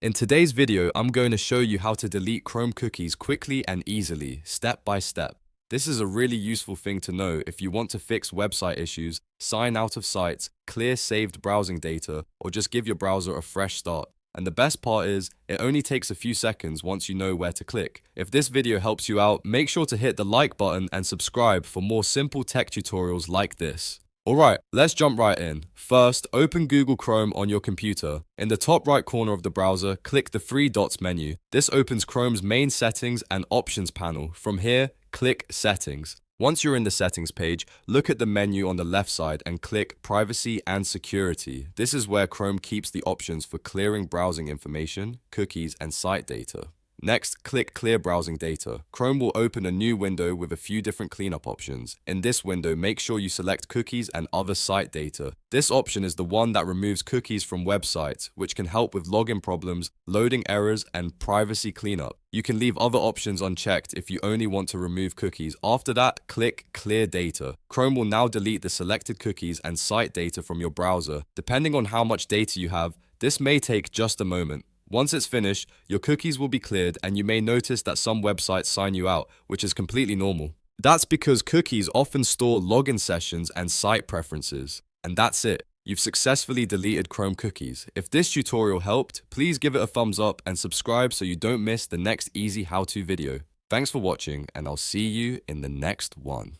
In today's video, I'm going to show you how to delete Chrome cookies quickly and easily, step by step. This is a really useful thing to know if you want to fix website issues, sign out of sites, clear saved browsing data, or just give your browser a fresh start. And the best part is, it only takes a few seconds once you know where to click. If this video helps you out, make sure to hit the like button and subscribe for more simple tech tutorials like this. Alright, let's jump right in. First, open Google Chrome on your computer. In the top right corner of the browser, click the three dots menu. This opens Chrome's main settings and options panel. From here, click Settings. Once you're in the settings page, look at the menu on the left side and click Privacy and Security. This is where Chrome keeps the options for clearing browsing information, cookies, and site data. Next, click Clear Browsing Data. Chrome will open a new window with a few different cleanup options. In this window, make sure you select Cookies and Other Site Data. This option is the one that removes cookies from websites, which can help with login problems, loading errors, and privacy cleanup. You can leave other options unchecked if you only want to remove cookies. After that, click Clear Data. Chrome will now delete the selected cookies and site data from your browser. Depending on how much data you have, this may take just a moment. Once it's finished, your cookies will be cleared and you may notice that some websites sign you out, which is completely normal. That's because cookies often store login sessions and site preferences. And that's it. You've successfully deleted Chrome cookies. If this tutorial helped, please give it a thumbs up and subscribe so you don't miss the next easy how-to video. Thanks for watching, and I'll see you in the next one.